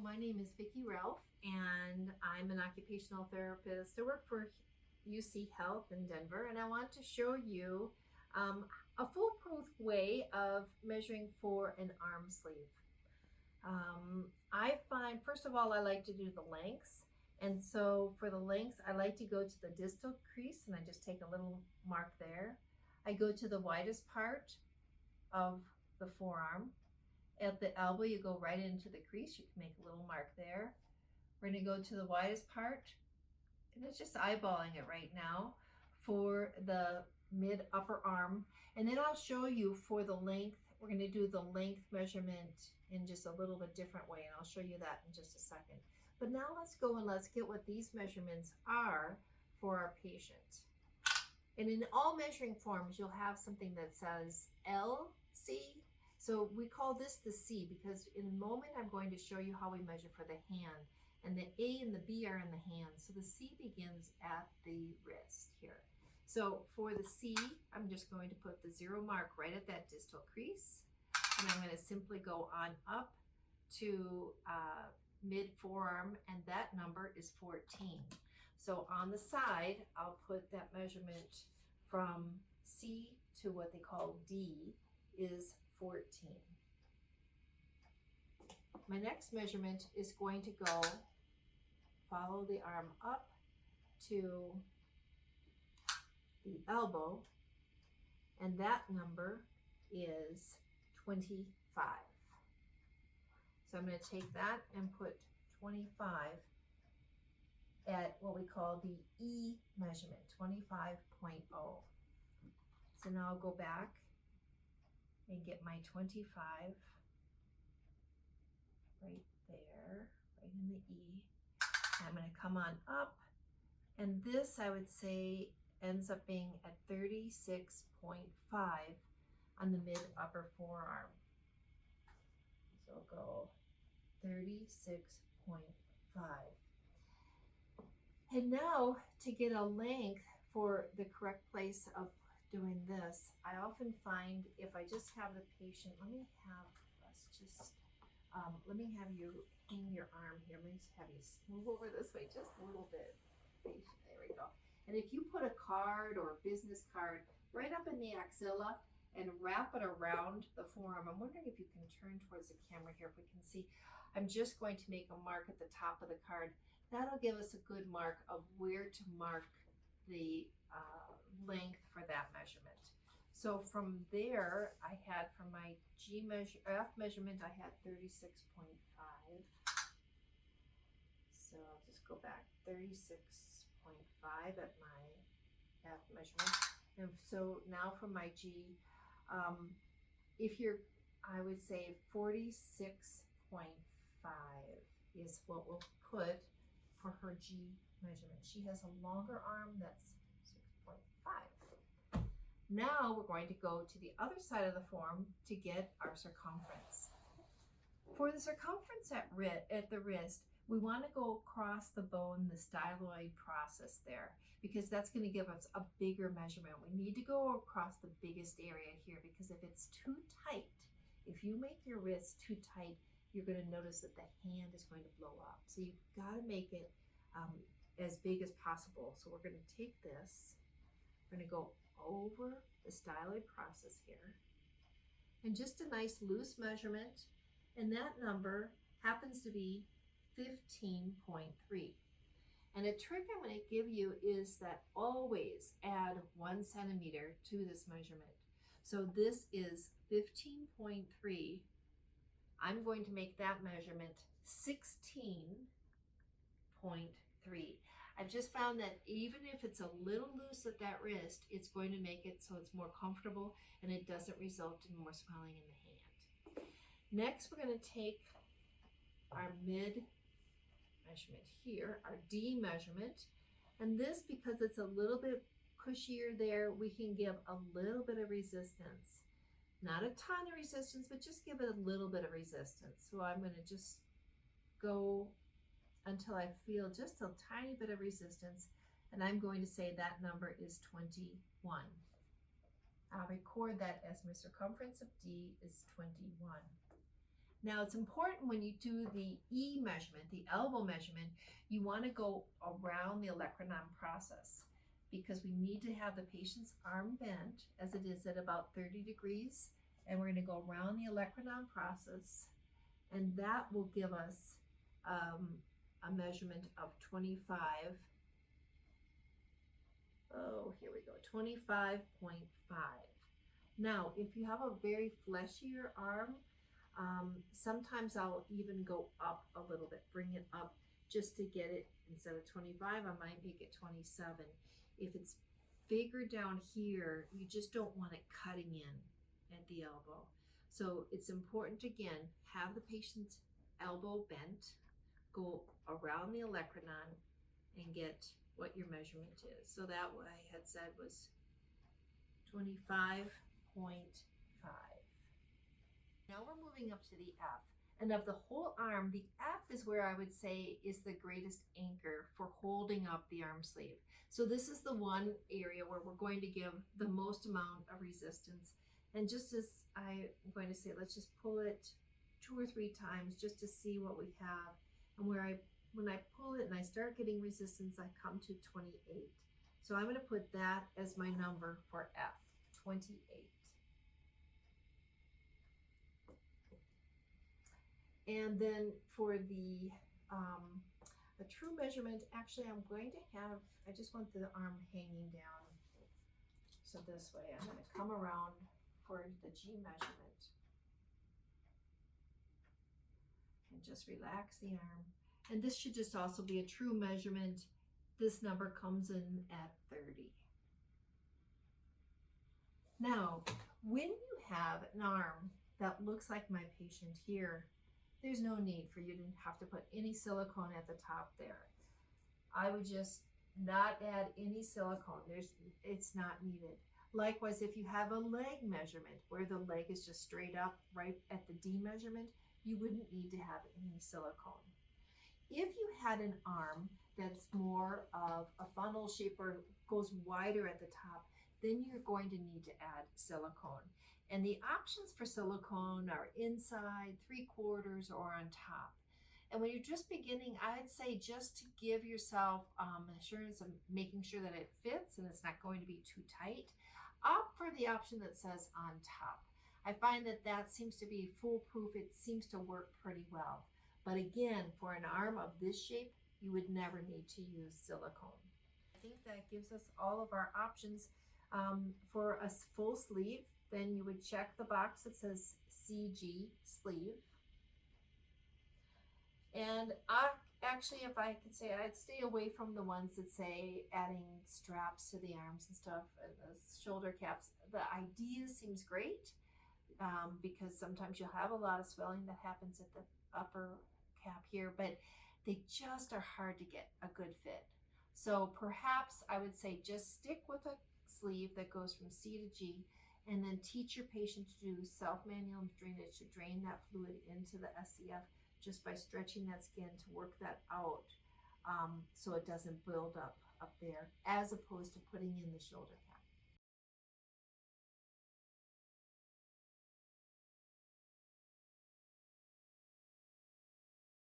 my name is Vicki Ralph, and I'm an occupational therapist. I work for UC Health in Denver, and I want to show you a foolproof way of measuring for an arm sleeve. I find, first of all, I like to do the lengths. And so for the lengths, I like to go to the distal crease, and I just take a little mark there. I go to the widest part of the forearm. At the elbow, you go right into the crease. You can make a little mark there. We're going to go to the widest part, and it's just eyeballing it right now for the mid upper arm. And then I'll show you for the length. We're going to do the length measurement in just a little bit different way, and I'll show you that in just a second. But now let's go and let's get what these measurements are for our patient. And in all measuring forms, you'll have something that says LC. So we call this the C because in a moment I'm going to show you how we measure for the hand. And the A and the B are in the hand. So the C begins at the wrist here. So for the C, I'm just going to put the 0 mark right at that distal crease. And I'm going to simply go on up to mid forearm, and that number is 14. So on the side, I'll put that measurement from C to what they call D is 14. My next measurement is going to go, follow the arm up to the elbow, and that number is 25. So I'm going to take that and put 25 at what we call the E measurement, 25.0. So now I'll go back and get my 25 right there, right in the E. And I'm going to come on up, and this I would say ends up being at 36.5 on the mid upper forearm. So I'll go 36.5. And now to get a length for the correct place of doing this, I often find if I just have the patient, let me have you hang your arm here. Let me just have you move over this way just a little bit. There we go. And if you put a card or a business card right up in the axilla and wrap it around the forearm, I'm wondering if you can turn towards the camera here if we can see. I'm just going to make a mark at the top of the card. That'll give us a good mark of where to mark the length for that measurement. So from there, I had for my F measurement, I had 36.5. So I'll just go back 36.5 at my F measurement. And so now for my G, I would say 46.5 is what we'll put for her G measurement. She has a longer arm, that's 6.5. Now we're going to go to the other side of the form to get our circumference. For the circumference at the wrist, we want to go across the bone, the styloid process there, because that's going to give us a bigger measurement. We need to go across the biggest area here, because if it's too tight, if you make your wrist too tight, you're going to notice that the hand is going to blow up. So you've got to make it as big as possible. So we're going to take this, we're going to go over the styloid process here, and just a nice loose measurement, and that number happens to be 15.3. And a trick I'm going to give you is that always add 1 centimeter to this measurement. So this is 15.3. I'm going to make that measurement 16.3. I've just found that even if it's a little loose at that wrist, it's going to make it so it's more comfortable and it doesn't result in more swelling in the hand. Next, we're going to take our mid measurement here, our D measurement, and this, because it's a little bit cushier there, we can give a little bit of resistance. Not a ton of resistance, but just give it a little bit of resistance. So I'm going to just go until I feel just a tiny bit of resistance, and I'm going to say that number is 21. I'll record that as my circumference of D is 21. Now it's important when you do the E measurement, the elbow measurement, you want to go around the olecranon process because we need to have the patient's arm bent as it is at about 30 degrees. And we're going to go around the olecranon process, and that will give us a measurement of 25. Oh, here we go, 25.5. Now, if you have a very fleshier arm, sometimes I'll even go up a little bit, bring it up just to get it, instead of 25, I might make it 27. If it's bigger down here, you just don't want it cutting in at the elbow. So it's important, again, have the patient's elbow bent, go around the olecranon and get what your measurement is. So that what I had said was 25.5. Now we're moving up to the F. And of the whole arm, the F is where I would say is the greatest anchor for holding up the arm sleeve. So this is the one area where we're going to give the most amount of resistance. And just as I'm going to say, let's just pull it 2 or 3 times just to see what we have. And when I pull it and I start getting resistance, I come to 28. So I'm going to put that as my number for F, 28. And then for the a true measurement, actually I'm going to have, I just want the arm hanging down. So this way, I'm going to come around for the G measurement. And just relax the arm. And this should just also be a true measurement. This number comes in at 30. Now, when you have an arm that looks like my patient here, there's no need for you to have to put any silicone at the top there. I would just not add any silicone. It's not needed. Likewise, if you have a leg measurement where the leg is just straight up right at the D measurement, you wouldn't need to have any silicone. If you had an arm that's more of a funnel shape or goes wider at the top, then you're going to need to add silicone. And the options for silicone are inside, 3/4, or on top. And when you're just beginning, I'd say just to give yourself assurance of making sure that it fits and it's not going to be too tight, opt for the option that says on top. I find that that seems to be foolproof. It seems to work pretty well. But again, for an arm of this shape, you would never need to use silicone. I think that gives us all of our options for a full sleeve. Then you would check the box that says CG sleeve. And actually, if I could say, I'd stay away from the ones that say adding straps to the arms and stuff, and the shoulder caps. The idea seems great because sometimes you'll have a lot of swelling that happens at the upper cap here, but they just are hard to get a good fit. So perhaps I would say just stick with a sleeve that goes from C to G, and then teach your patient to do self-manual drainage to drain that fluid into the SCF just by stretching that skin to work that out so it doesn't build up there, as opposed to putting in the shoulder cap.